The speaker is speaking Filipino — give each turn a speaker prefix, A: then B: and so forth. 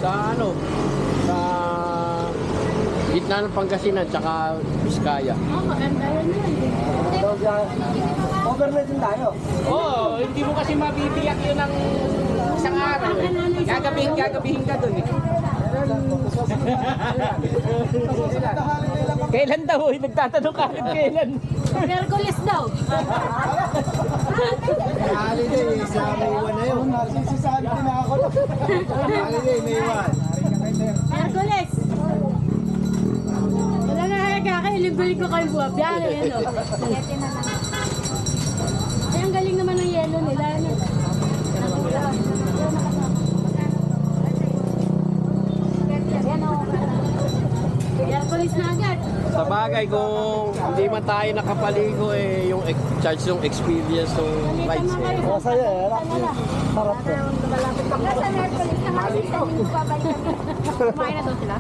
A: Sa ano? Sa gitna ng Pangasinan tsaka Biskaya.
B: Maganda yan yan.
C: Overnight din tayo.
D: Oo, hindi mo kasi mabibiyak yun ng isang araw eh. Gagabihin ka dun eh. Kailan daw? Nagtatanong ka rin kailan.
B: Merkulis daw.
C: Holiday, sa May 1 na yun. Narsisisahan din na ako. Holiday, May 1.
B: Merkulis. Wala na kaya ilibulig ko kayo buwab. Yan, ano. Ay, ang galing naman ng yelo nila. Ano. Merkulis na agad.
A: Sa bagay, kung hindi man tayo nakapaligo, eh, yung charge ng experience ng rides. Eh.
C: Masaya eh. Sarap eh.
B: Nasa Merkulis na nga. Kumain na doon sila.